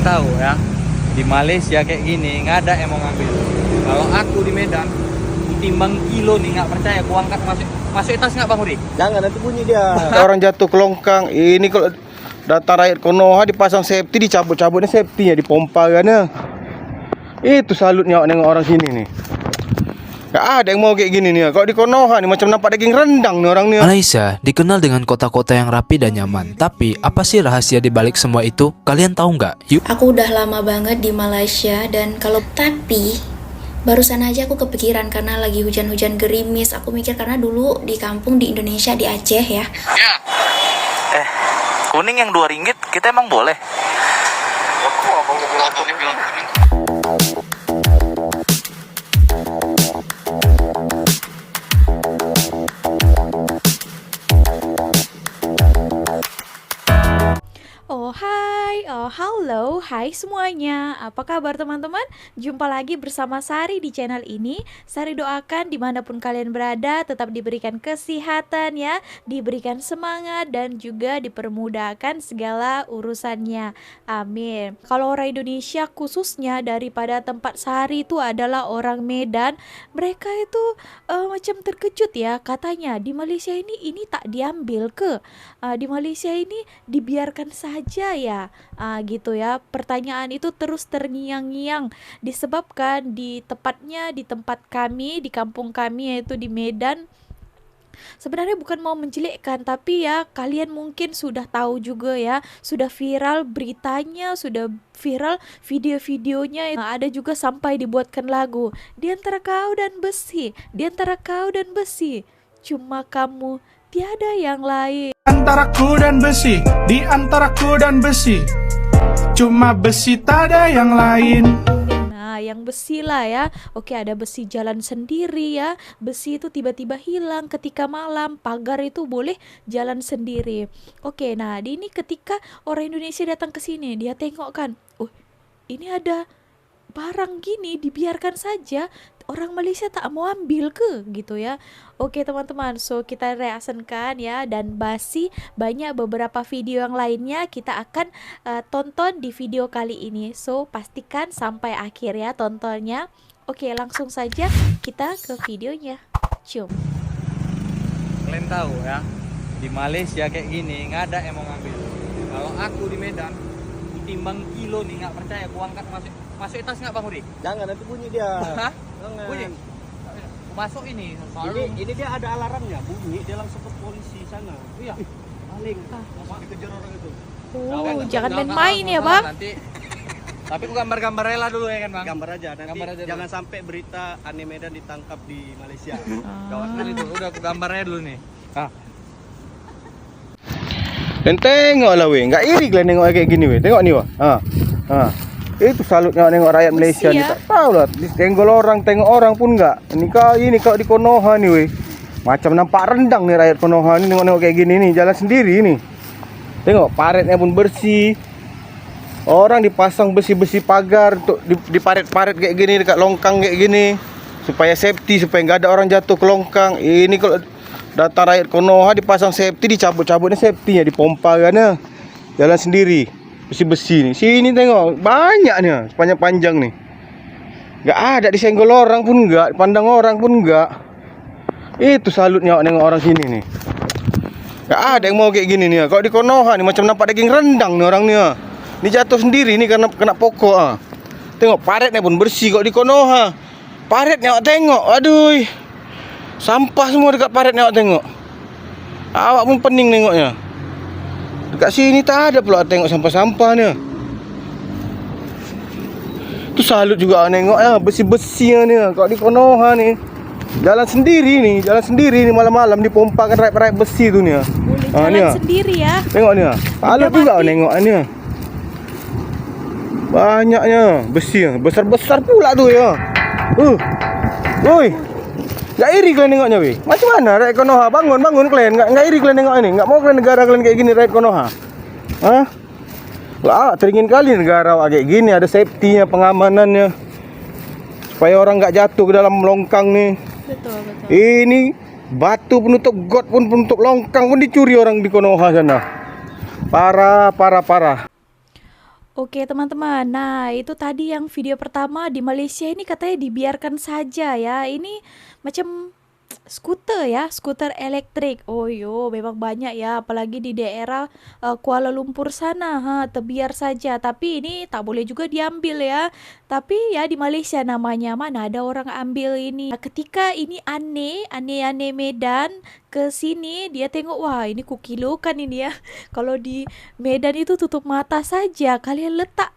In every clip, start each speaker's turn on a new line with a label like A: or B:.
A: tahu ya, di Malaysia kayak gini nggak ada yang mau ngambil. Kalau aku di Medan timbang kilo nih, nggak percaya aku angkat masuk tas nggak Bang Uri?
B: Jangan, nanti bunyi dia. Orang jatuh ke longkang. Ini kalau data rakyat Konoha dipasang safety, dicabut-cabutnya safety-nya, dipompa kan ya. Itu salutnya nengok orang sini nih. Gak ada yang mau kayak gini nih. Kalau di Konoha nih macam nampak daging rendang nih orang nih.
C: Malaysia dikenal dengan kota-kota yang rapi dan nyaman. Tapi apa sih rahasia di balik semua itu? Kalian tahu nggak? Yuk.
D: Aku udah lama banget di Malaysia dan tapi barusan aja aku kepikiran karena lagi hujan-hujan gerimis. Aku mikir karena dulu di kampung di Indonesia di Aceh ya.
C: Kuning yang RM2 kita emang boleh?
E: Oh hai, oh halo, hai semuanya. Apa kabar teman-teman? Jumpa lagi bersama Sari di channel ini. Sari doakan dimanapun kalian berada tetap diberikan kesehatan ya, diberikan semangat dan juga dipermudahkan segala urusannya. Amin. Kalau orang Indonesia khususnya daripada tempat Sari itu adalah orang Medan, mereka itu macam terkejut ya, katanya di Malaysia ini tak diambil ke, di Malaysia ini dibiarkan saja ya, gitu ya. Pertanyaan itu terus terngiang-ngiang disebabkan di tempat kami, di kampung kami yaitu di Medan. Sebenarnya bukan mau menjelekkan, tapi ya kalian mungkin sudah tahu juga ya, sudah viral beritanya, sudah viral video-videonya, ada juga sampai dibuatkan lagu. Di antara kau dan besi, di antara kau dan besi, cuma kamu tiada yang lain.
F: Antaraku dan besi, di antaraku dan besi, cuma besi tak ada yang lain.
E: Nah, yang besi lah ya. Oke, ada besi jalan sendiri ya. Besi itu tiba-tiba hilang ketika malam. Pagar itu boleh jalan sendiri. Oke, nah ini ketika orang Indonesia datang ke sini, dia tengok kan, ini ada barang gini dibiarkan saja, orang Malaysia tak mau ambil ke gitu ya. Oke teman-teman, so kita reaksikan ya, dan basi banyak beberapa video yang lainnya kita akan tonton di video kali ini. So pastikan sampai akhir ya tontonnya. Oke, langsung saja kita ke videonya. Cium.
A: Kalian tahu ya, di Malaysia kayak gini nggak ada yang mau ngambil. Kalau aku di Medan timbang kilo nih, nggak percaya aku angkat masuk tas nggak Bang Uri?
B: Jangan, nanti bunyi dia.
A: Hah?
B: Jangan.
A: Bunyi? Masuk ini
B: Ini dia ada alarmnya, bunyi dia langsung ke polisi sana.
A: Iya.
B: Paling dikejar orang itu.
E: Jangan main-main ya Bang.
A: Nanti. Tapi aku gambar-gambar rela dulu ya kan Bang?
B: Gambar aja, nanti
A: Gambar aja
B: jangan sampai berita aneh Medan ditangkap di Malaysia.
A: Gawat kali itu. Udah aku gambarnya dulu nih.
B: Dan tengok lah weh, nggak iri kalian nengok kayak gini weh. Tengok nih wah. Itu salutnya nengok rakyat Malaysia nih, tak tahu lah. Tenggol orang, tengok orang pun nggak. Ini kalau di Konoha nih weh, macam nampak rendang nih rakyat Konoha nih, nengok kayak gini nih, jalan sendiri nih. Tengok paretnya pun bersih. Orang dipasang besi-besi pagar untuk di paret-paret kayak gini, dekat longkang kayak gini, supaya safety, supaya nggak ada orang jatuh ke longkang. Ini kalau data rakyat Konoha dipasang safety, dicabut-cabutnya safety-nya, dipompa kan ya. Jalan sendiri, besi-besi nih. Sini tengok, banyak nih, panjang-panjang nih. Nggak ada disenggol orang pun nggak, pandang orang pun nggak. Itu salutnya nengok orang sini nih. Nggak ada yang mau kayak gini nih. Kalau di Konoha nih macam nampak daging rendang nih orang nih. Ini jatuh sendiri nih karena kena pokok. Tengok paretnya pun bersih kok di Konoha. Paretnya tengok, aduh. Sampah semua dekat paretnya tengok. Awak pun pening nengoknya. Dekat sini tak ada pula tengok sampah-sampahnya. Tu salut juga nengok ya, besi-besinya nih. Kalau di Konoha nih jalan sendiri nih malam-malam dipompakan raip-raip besi tu nih.
E: Boleh jalan sendiri ya.
B: Tengok nih. Salut juga nengok ni. Banyaknya besi, besar-besar pula tu ya. Woi. Nggak iri kalian nengoknya weh. Macam mana rakyat Konoha? Bangun kalian. Nggak iri kalian nengok ini. Nggak mau kalian negara kalian kayak gini rakyat Konoha. Hah? Lah, teringin kali negara kayak gini, ada safety-nya, pengamanannya. Supaya orang nggak jatuh ke dalam longkang nih.
E: Betul.
B: Ini batu penutup got pun, penutup longkang pun dicuri orang di Konoha sana. Parah.
E: Oke teman-teman, nah itu tadi yang video pertama di Malaysia ini katanya dibiarkan saja ya. Ini macam skuter ya, skuter elektrik. Oh yo, memang banyak ya, apalagi di daerah Kuala Lumpur sana, terbiar saja. Tapi ini tak boleh juga diambil ya. Tapi ya di Malaysia namanya, mana ada orang ambil ini. Ketika ini aneh Medan ke sini, dia tengok, wah ini kukilokan ini ya. Kalau di Medan itu tutup mata saja, kalian letak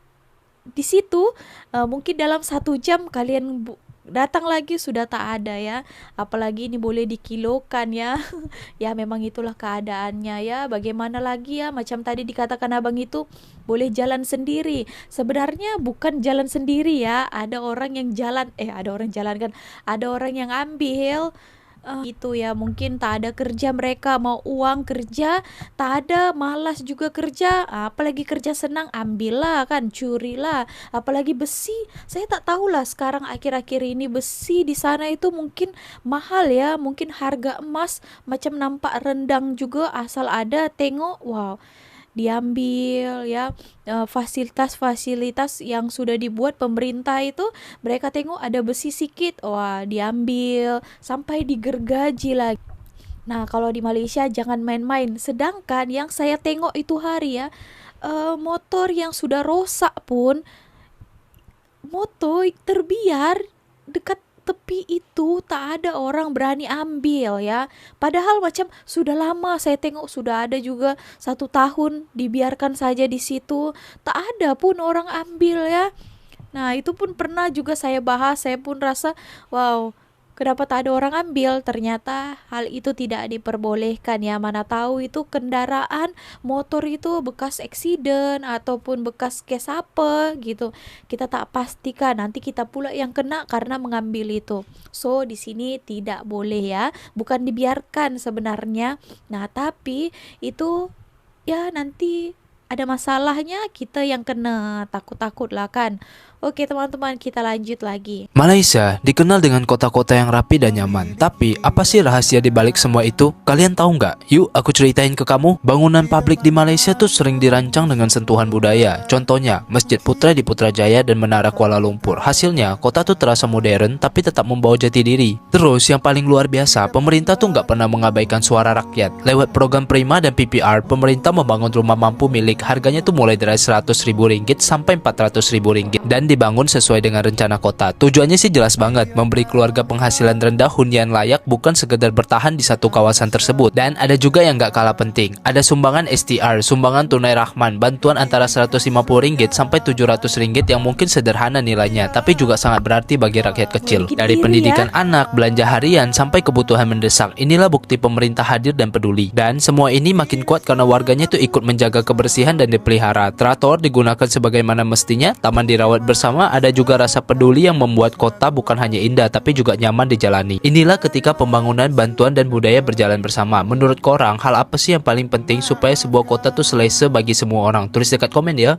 E: di situ, mungkin dalam 1 jam kalian datang lagi sudah tak ada ya. Apalagi ini boleh dikilokan ya. Ya memang itulah keadaannya ya. Bagaimana lagi ya, macam tadi dikatakan abang itu boleh jalan sendiri. Sebenarnya bukan jalan sendiri ya. Ada orang yang jalan, ada orang yang ambil. Itu ya, mungkin tak ada kerja, mereka mau uang kerja, tak ada, malas juga kerja, apalagi kerja senang, ambillah kan, curilah. Apalagi besi, saya tak tahulah sekarang akhir-akhir ini besi di sana itu mungkin mahal ya, mungkin harga emas macam nampak rendang juga, asal ada tengok, wow, diambil ya. Fasilitas-fasilitas yang sudah dibuat pemerintah itu, mereka tengok ada besi sikit, wah diambil sampai digergaji lagi. Nah kalau di Malaysia jangan main-main. Sedangkan yang saya tengok itu hari ya, motor yang sudah rosak pun, motor terbiar dekat tepi itu, tak ada orang berani ambil ya. Padahal macam sudah lama saya tengok, sudah ada juga 1 tahun dibiarkan saja di situ, tak ada pun orang ambil ya. Nah itu pun pernah juga saya bahas, saya pun rasa wow, kenapa tak ada orang ambil. Ternyata hal itu tidak diperbolehkan ya. Mana tahu itu kendaraan motor itu bekas eksiden ataupun bekas kes apa gitu. Kita tak pastikan, nanti kita pula yang kena karena mengambil itu. So di sini tidak boleh ya. Bukan dibiarkan sebenarnya. Nah tapi itu ya nanti ada masalahnya, kita yang kena, takut-takut lah kan. Oke teman-teman, kita lanjut lagi.
C: Malaysia dikenal dengan kota-kota yang rapi dan nyaman. Tapi apa sih rahasia di balik semua itu? Kalian tahu nggak? Yuk aku ceritain ke kamu. Bangunan publik di Malaysia tuh sering dirancang dengan sentuhan budaya. Contohnya Masjid Putra di Putrajaya dan Menara Kuala Lumpur. Hasilnya kota tuh terasa modern tapi tetap membawa jati diri. Terus yang paling luar biasa, pemerintah tuh nggak pernah mengabaikan suara rakyat. Lewat program Prima dan PPR, pemerintah membangun rumah mampu milik, harganya tuh mulai dari RM100.000 sampai RM400.000 dan dibangun sesuai dengan rencana kota. Tujuannya sih jelas banget, memberi keluarga penghasilan rendah hunian layak, bukan sekedar bertahan di satu kawasan tersebut. Dan ada juga yang gak kalah penting, ada sumbangan STR, sumbangan tunai rahman, bantuan antara RM150 sampai RM700 yang mungkin sederhana nilainya, tapi juga sangat berarti bagi rakyat kecil. Dari pendidikan anak, belanja harian, sampai kebutuhan mendesak. Inilah bukti pemerintah hadir dan peduli. Dan semua ini makin kuat karena warganya tuh ikut menjaga kebersihan dan dipelihara. Traktor digunakan sebagaimana mestinya, taman dirawat bersama, ada juga rasa peduli yang membuat kota bukan hanya indah tapi juga nyaman dijalani. Inilah ketika pembangunan, bantuan dan budaya berjalan bersama. Menurut korang, hal apa sih yang paling penting supaya sebuah kota tuh selesa bagi semua orang? Tulis dekat komen ya.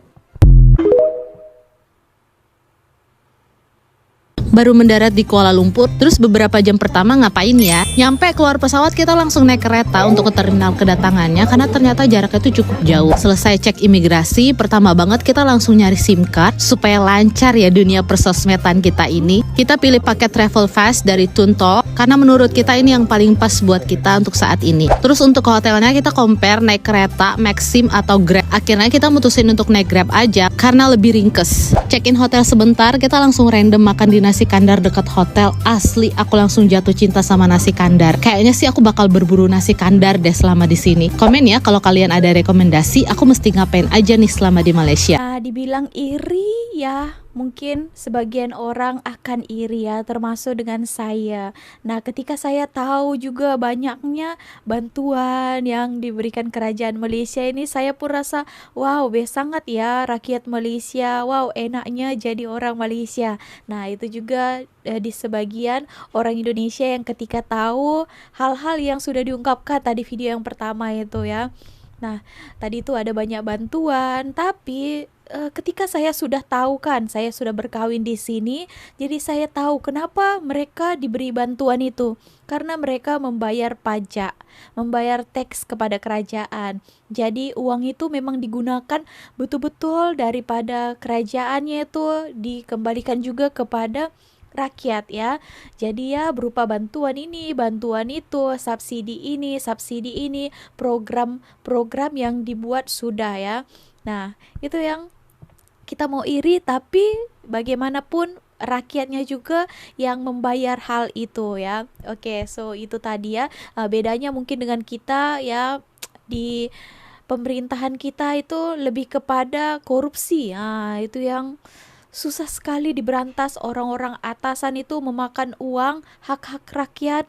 G: Baru mendarat di Kuala Lumpur, terus beberapa jam pertama ngapain ya? Nyampe keluar pesawat kita langsung naik kereta untuk ke terminal kedatangannya karena ternyata jaraknya itu cukup jauh. Selesai cek imigrasi, pertama banget kita langsung nyari SIM card supaya lancar ya dunia persosmedan kita ini. Kita pilih paket Travel Fast dari Tunto karena menurut kita ini yang paling pas buat kita untuk saat ini. Terus untuk hotelnya kita compare naik kereta, Maxim atau Grab. Akhirnya kita mutusin untuk naik Grab aja karena lebih ringkes. Check-in hotel sebentar, kita langsung random makan di nasi kandar dekat hotel. Asli aku langsung jatuh cinta sama nasi kandar. Kayaknya sih aku bakal berburu nasi kandar deh selama di sini. Komen ya kalau kalian ada rekomendasi, aku mesti ngapain aja nih selama di Malaysia.
E: Dibilang iri ya, mungkin sebagian orang akan iri ya, termasuk dengan saya. Nah ketika saya tahu juga banyaknya bantuan yang diberikan kerajaan Malaysia ini, saya pun rasa wow, sangat ya rakyat Malaysia, wow enaknya jadi orang Malaysia. Nah itu juga di sebagian orang Indonesia yang ketika tahu hal-hal yang sudah diungkapkan tadi video yang pertama itu ya, Nah, tadi itu ada banyak bantuan, tapi ketika saya sudah tahu kan, saya sudah berkawin di sini, jadi saya tahu kenapa mereka diberi bantuan itu. Karena mereka membayar pajak, membayar teks kepada kerajaan. Jadi uang itu memang digunakan betul-betul daripada kerajaannya itu dikembalikan juga kepada rakyat ya. Jadi ya berupa bantuan ini, bantuan itu, subsidi ini, program-program yang dibuat sudah ya. Nah, itu yang kita mau iri, tapi bagaimanapun rakyatnya juga yang membayar hal itu ya. Oke, so itu tadi ya. Bedanya mungkin dengan kita ya, di pemerintahan kita itu lebih kepada korupsi. Itu yang susah sekali diberantas. Orang-orang atasan itu memakan uang hak-hak rakyat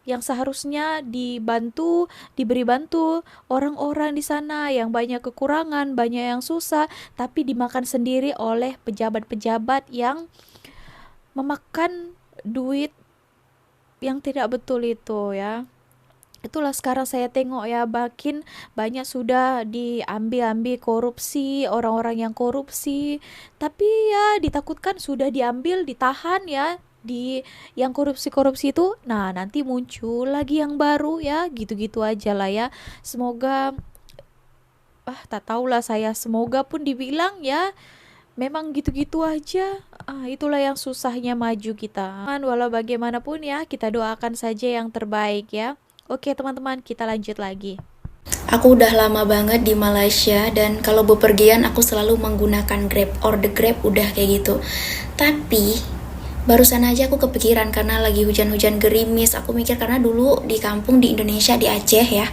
E: yang seharusnya diberi bantu orang-orang di sana yang banyak kekurangan, banyak yang susah, tapi dimakan sendiri oleh pejabat-pejabat yang memakan duit yang tidak betul itu ya. Itulah sekarang saya tengok ya, makin banyak sudah diambil korupsi, orang-orang yang korupsi, tapi ya ditakutkan sudah diambil, ditahan ya, di yang korupsi-korupsi itu. Nah, nanti muncul lagi yang baru ya, gitu-gitu aja lah ya. Semoga tak tahulah saya, semoga pun dibilang ya memang gitu-gitu aja. Itulah yang susahnya maju kita. Walau bagaimanapun ya, kita doakan saja yang terbaik ya. Oke teman-teman, kita lanjut lagi.
D: Aku udah lama banget di Malaysia dan kalau bepergian aku selalu menggunakan Grab, order Grab udah kayak gitu. Tapi barusan aja aku kepikiran karena lagi hujan-hujan gerimis. Aku mikir karena dulu di kampung di Indonesia, di Aceh ya,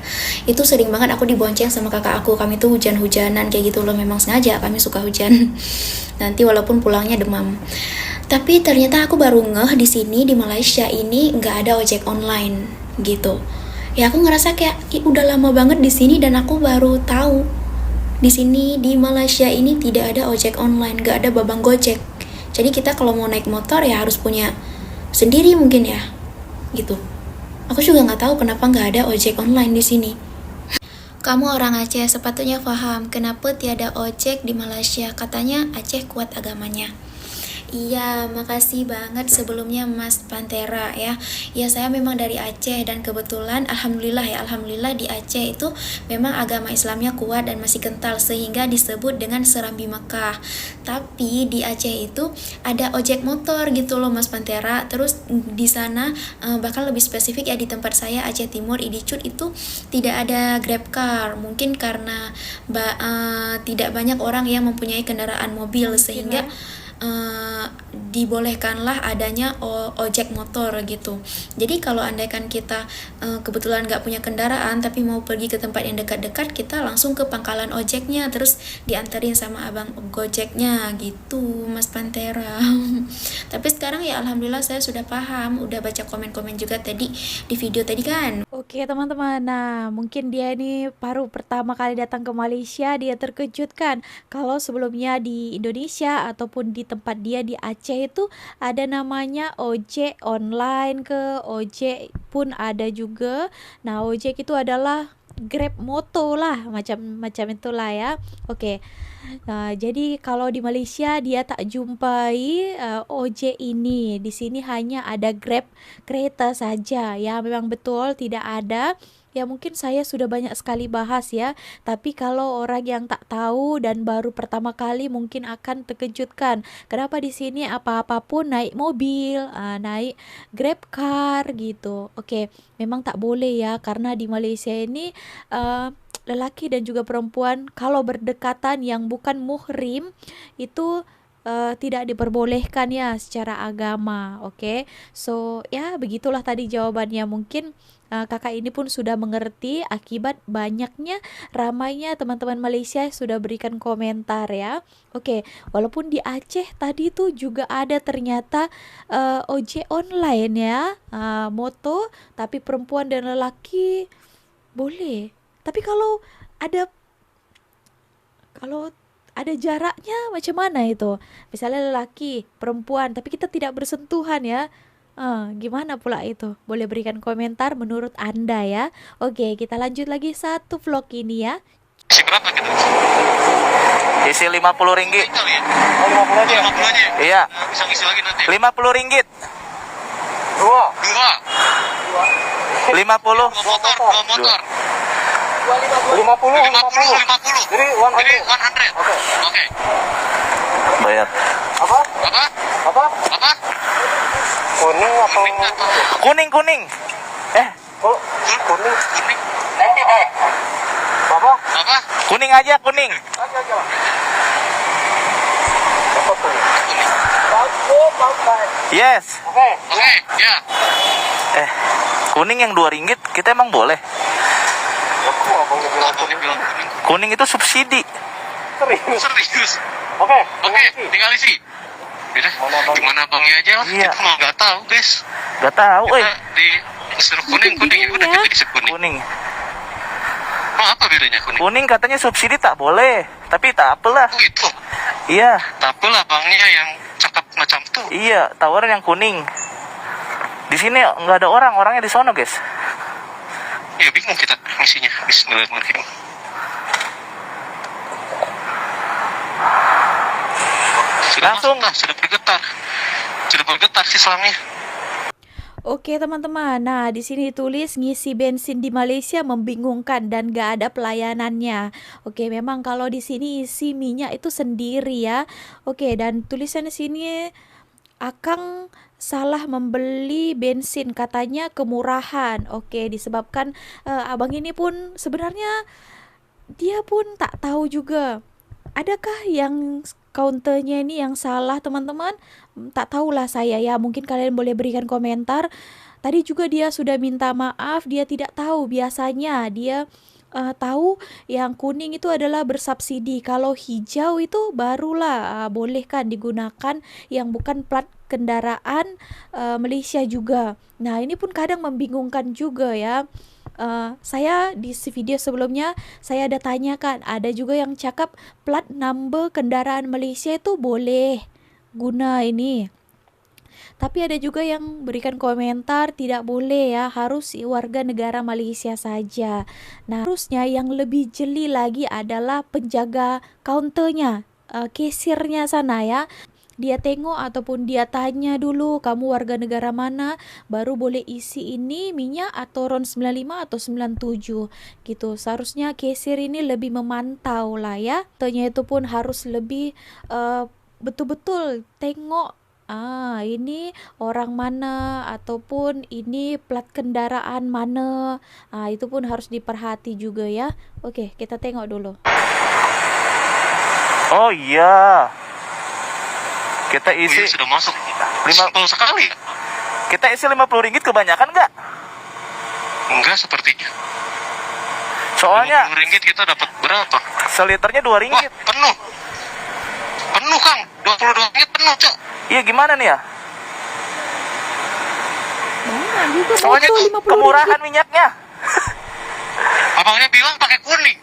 D: itu sering banget aku dibonceng sama kakak aku. Kami tuh hujan-hujanan kayak gitu loh, memang sengaja kami suka hujan. Nanti walaupun pulangnya demam. Tapi ternyata aku baru ngeh di sini di Malaysia ini nggak ada ojek online gitu. Ya aku ngerasa kayak udah lama banget di sini dan aku baru tahu di sini di Malaysia ini tidak ada ojek online, nggak ada babang Gojek. Jadi kita kalau mau naik motor ya harus punya sendiri mungkin ya, gitu. Aku juga nggak tahu kenapa nggak ada ojek online di sini. Kamu orang Aceh sepatutnya paham kenapa tiada ojek di Malaysia. Katanya Aceh kuat agamanya. Iya, makasih banget sebelumnya Mas Pantera ya. Ya saya memang dari Aceh dan kebetulan alhamdulillah di Aceh itu memang agama Islamnya kuat dan masih kental sehingga disebut dengan Serambi Mekah. Tapi di Aceh itu ada ojek motor gitu loh Mas Pantera. Terus di sana bahkan lebih spesifik ya di tempat saya Aceh Timur Idicut itu tidak ada Grab car. Mungkin karena tidak banyak orang yang mempunyai kendaraan mobil sehingga dibolehkanlah adanya ojek motor gitu. Jadi kalau andaikan kita kebetulan nggak punya kendaraan tapi mau pergi ke tempat yang dekat-dekat, kita langsung ke pangkalan ojeknya terus dianterin sama abang gojeknya gitu Mas Pantera. Tapi sekarang ya alhamdulillah saya sudah paham, udah baca komen-komen juga tadi di video tadi kan.
E: Oke teman-teman, nah mungkin dia ini baru pertama kali datang ke Malaysia, dia terkejut kan kalau sebelumnya di Indonesia ataupun di tempat dia di Aceh itu ada namanya ojek online, ke ojek pun ada juga. Nah ojek itu adalah Grab moto lah, macam itulah ya. Oke. Nah, jadi kalau di Malaysia dia tak jumpai ojek ini. Di sini hanya ada Grab kereta saja. Ya, memang betul tidak ada. Ya mungkin saya sudah banyak sekali bahas ya. Tapi kalau orang yang tak tahu dan baru pertama kali mungkin akan terkejutkan. Kenapa di sini apa-apa pun naik mobil, naik Grab car gitu. Oke, memang tak boleh ya karena di Malaysia ini lelaki dan juga perempuan kalau berdekatan yang bukan muhrim itu tidak diperbolehkan ya secara agama. Oke. So ya begitulah tadi jawabannya. Mungkin kakak ini pun sudah mengerti akibat banyaknya ramainya teman-teman Malaysia sudah berikan komentar ya. Oke, walaupun di Aceh tadi tuh juga ada ternyata ojek online ya, moto, tapi perempuan dan lelaki boleh. Tapi kalau ada jaraknya macam mana itu? Misalnya lelaki, perempuan, tapi kita tidak bersentuhan ya. Gimana pula itu? Boleh berikan komentar menurut Anda ya. Oke, kita lanjut lagi satu vlog ini ya.
H: Isi berapa gitu?
A: Isi 50 ringgit.
H: Oh, 50 aja. 50 aja.
A: Iya,
H: Bisa ngisi lagi nanti.
A: 50 ringgit.
H: Dua.
A: 50.
H: Dua motor. 50. Jadi 100. Oke.
A: Bayar.
H: Apa?
A: Kuning.
H: Kuning. Apa?
A: Kuning aja, kuning. Yes.
H: Oke, ya.
A: Kuning yang 2 ringgit kita emang boleh.
H: Abangnya bilang kuning.
A: Kuning itu subsidi.
H: Serius. Oke, tinggal isi. Udah, gimana abangnya aja lah.
A: Iya.
H: Kita mau nggak tahu, guys.
A: Gak tahu,
H: Kita disuruh kuning ya udah kita disuruh kuning.
A: Kuning.
H: Oh, apa bedanya kuning?
A: Kuning katanya subsidi tak boleh, tapi tak apalah.
H: Oh itu.
A: Iya,
H: Tapi lah abangnya yang cakep macam tuh.
A: iya, tawaran yang kuning. Di sini nggak ada orangnya di sono, guys.
H: Ya bingung kita ngisinya. Bismillahirrahmanirrahim.
A: Langsung.
H: Sudah bergetar sih selangnya.
E: Oke teman-teman, nah di sini tulis ngisi bensin di Malaysia membingungkan dan gak ada pelayanannya. Oke, memang kalau di sini isi minyak itu sendiri ya. Oke, dan tulisan di sini Akang salah membeli bensin, katanya kemurahan. Oke, disebabkan abang ini pun sebenarnya dia pun tak tahu juga. Adakah yang counternya ini yang salah teman-teman? Tak tahulah saya ya, mungkin kalian boleh berikan komentar. Tadi juga dia sudah minta maaf, dia tidak tahu. Biasanya dia tahu yang kuning itu adalah bersubsidi. Kalau hijau itu barulah bolehkan digunakan yang bukan plat kendaraan Malaysia juga. Nah ini pun kadang membingungkan juga ya. Saya di video sebelumnya saya ada tanyakan, ada juga yang cakap plat number kendaraan Malaysia itu boleh guna ini, tapi ada juga yang berikan komentar tidak boleh ya, harus warga negara Malaysia saja. Nah harusnya yang lebih jeli lagi adalah penjaga kaunternya, kasirnya sana ya. Dia tengok ataupun dia tanya dulu kamu warga negara mana, baru boleh isi ini minyak atau RON 95 atau 97 gitu. Seharusnya kasir ini lebih memantau lah ya. Tanya itu pun harus lebih betul-betul tengok ini orang mana ataupun ini plat kendaraan mana. Itu pun harus diperhati juga ya. Oke, kita tengok dulu.
A: Oh iya. Kita
H: Oh,
A: isi
H: iya, sudah masuk.
A: 50
H: sekali.
A: Kita isi 50 ringgit kebanyakan nggak?
H: Enggak sepertinya.
A: Soalnya
H: 50 ringgit kita dapat berapa?
A: seliternya 2
H: Wah,
A: ringgit.
H: penuh. Penuh, Kang. 22 ringgit penuh, Cok.
A: Iya gimana nih ya?
E: Banyak juga
A: Soalnya
E: motor
A: tuh
E: 50
A: kemurahan
E: ringgit.
A: minyaknya.
H: Abangnya bilang pakai kuning.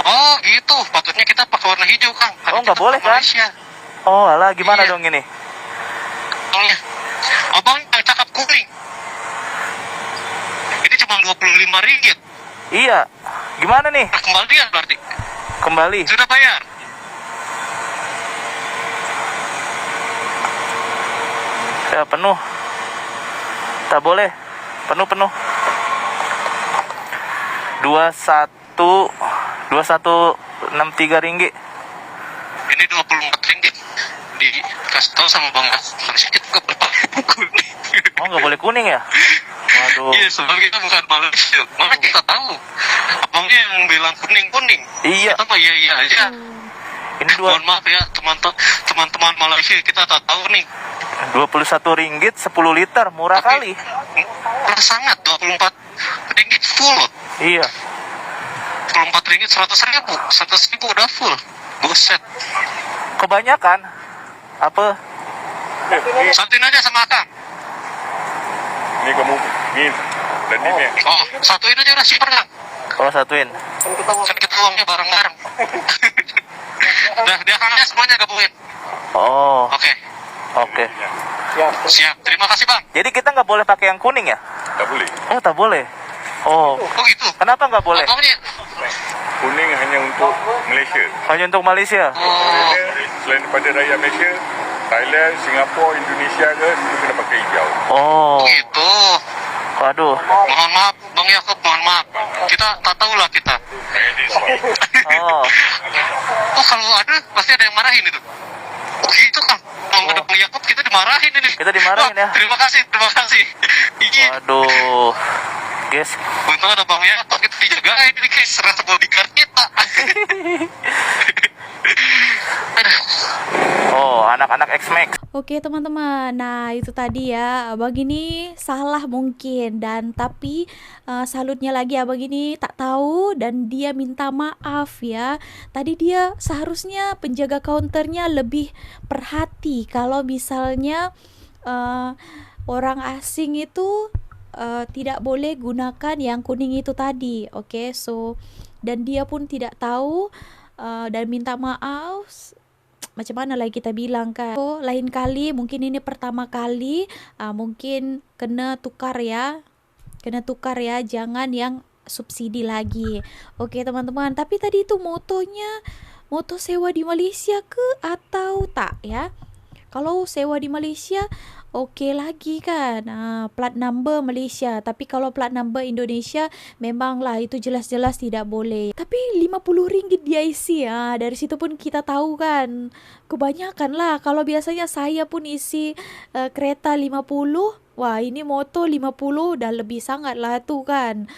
H: Oh, gitu. Patutnya kita pakai warna hijau, Kang. Karena
A: Oh, nggak
H: kita
A: boleh,
H: pakai
A: kan?
H: Malaysia.
A: Oh alah, gimana
H: Iya.
A: dong ini?
H: Soalnya, abang yang cakap kuning. Ini cuma 25 ringgit.
A: Iya. Gimana nih?
H: Nah, kembalian berarti.
A: Kembali.
H: Sudah bayar.
A: Ya penuh. Tak boleh. Penuh. 2163 ringgit.
H: Ini 24 ringgit. Dikasih tahu sama Bang harusnya kita nggak boleh pakai kuning.
A: Oh nggak boleh kuning ya? Waduh.
H: Iya, sebab kita bukan Malaysia. Mana kita tahu. Abangnya yang bilang kuning.
A: Iya.
H: Kita mah iya aja.
A: Ini
H: Mohon maaf ya teman-teman Malaysia, kita tak tahu nih.
A: 21 ringgit 10 liter, murah kali.
H: Murah sangat, 24 ringgit full.
A: Iya.
H: 24 ringgit 100 ribu udah full. Buset.
A: Kebanyakan apa?
H: Satuin aja sama Akang.
I: Ini kamu ini dan ini.
H: Oh, satuin aja udah super, Kang.
A: Oh satuin.
H: Kan kita uangnya bareng-bareng. Dia akan semuanya gabungin.
C: Oh,
H: Oke.
C: oke.
H: Siap. Terima kasih bang.
C: Jadi kita nggak boleh pakai yang kuning ya?
I: Tak boleh.
C: Oh, tak boleh. Oh,
H: Oh gitu.
C: kenapa nggak boleh?
H: Abangnya.
I: Kuning hanya untuk Malaysia.
C: Hanya untuk Malaysia.
H: Oh.
I: Selain daripada rakyat Malaysia, Thailand, Singapura, Indonesia ke semua kena pakai hijau.
C: Oh,
H: Gitu.
C: waduh.
H: Mohon maaf Bang Yaakob, mohon maaf. Kita tak tahu lah kita.
C: Oh,
H: Oh kalau ada pasti ada yang marahin itu. Oh gitu kan. Kalau ada Bang Yaakob kita dimarahin ini.
C: Kita dimarahin
H: Wah,
C: ya.
H: Terima kasih, terima kasih. Iya.
C: waduh. Guys,
H: Untung ada Bang Yaakob kita dijagain ini guys. Serasa bodyguard kita. Aduh.
C: oh anak-anak X-Max.
E: Oke teman-teman, nah itu tadi ya, abang ini salah mungkin dan tapi salutnya lagi abang ini tak tahu dan dia minta maaf ya. Tadi dia seharusnya penjaga counternya lebih perhati kalau misalnya orang asing itu tidak boleh gunakan yang kuning itu tadi. Oke, so dan dia pun tidak tahu dan minta maaf. Macam mana lagi kita bilang kan, so, lain kali mungkin ini pertama kali mungkin kena tukar ya, jangan yang subsidi lagi. Oke teman-teman, tapi tadi itu motonya moto sewa di Malaysia ke atau tak ya? Kalau sewa di Malaysia oke lagi kan, plat number Malaysia. Tapi kalau plat number Indonesia memanglah itu jelas-jelas tidak boleh. Tapi RM50 dia isi ya. Dari situ pun kita tahu kan, kebanyakan lah. Kalau biasanya saya pun isi kereta 50, wah ini moto 50 dah lebih sangat lah tu kan.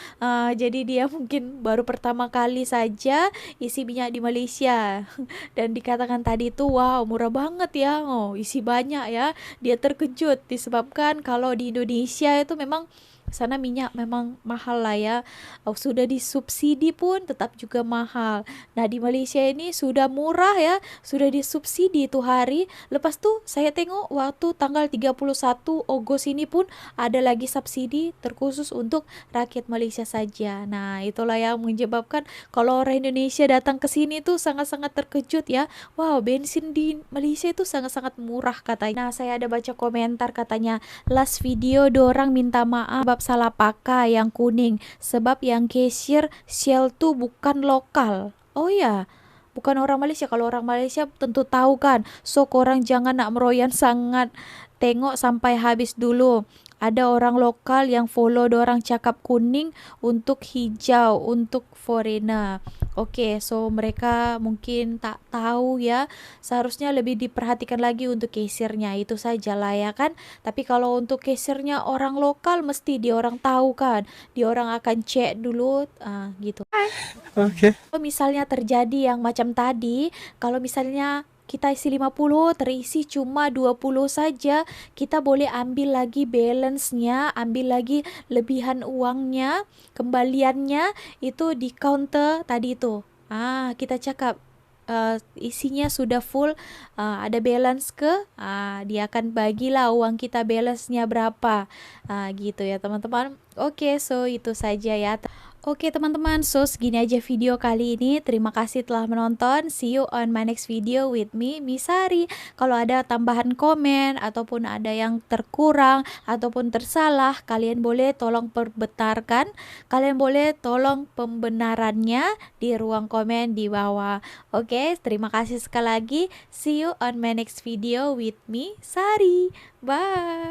E: Jadi dia mungkin baru pertama kali saja isi minyak di Malaysia. Dan dikatakan tadi tu wow murah banget ya. Oh isi banyak ya. Dia terkejut disebabkan kalau di Indonesia itu memang sana minyak memang mahal lah ya. Sudah disubsidi pun tetap juga mahal. Nah di Malaysia ini sudah murah ya, sudah disubsidi tu hari. Lepas tu saya tengok waktu tanggal 31 Ogos ini pun ada lagi subsidi terkhusus untuk rakyat Malaysia saja. Nah itulah yang menyebabkan kalau orang Indonesia datang ke sini tu sangat-sangat terkejut ya. Wow bensin di Malaysia itu sangat-sangat murah katanya. Nah saya ada baca komentar katanya last video dorang minta maaf sebab salah pakai yang kuning sebab yang cashier Shell tu bukan lokal. Oh ya, bukan orang Malaysia. Kalau orang Malaysia tentu tahu kan. So korang jangan nak meroyan sangat. Tengok sampai habis dulu. Ada orang lokal yang follow dorang cakap kuning untuk hijau untuk foreigner. Oke, so mereka mungkin tak tahu ya. Seharusnya lebih diperhatikan lagi untuk casiernya. Itu sajalah ya kan. Tapi kalau untuk casiernya orang lokal mesti dia orang tahu kan. Dia orang akan cek dulu gitu.
B: Oke.
E: Kalau misalnya terjadi yang macam tadi, kalau misalnya kita isi 50 terisi cuma 20 saja, kita boleh ambil lagi balance-nya, ambil lagi lebihan uangnya, kembaliannya itu di counter tadi itu. Kita cakap isinya sudah full, ada balance ke, dia akan bagilah uang kita balance-nya berapa, gitu ya teman-teman. Oke, so itu saja ya. Oke teman-teman, so segini aja video kali ini. Terima kasih telah menonton. See you on my next video with me, Misari. Kalau ada tambahan komen ataupun ada yang terkurang ataupun tersalah, kalian boleh tolong perbentarkan. Kalian boleh tolong pembenarannya di ruang komen di bawah. Oke, terima kasih sekali lagi. See you on my next video with me, Sari. Bye.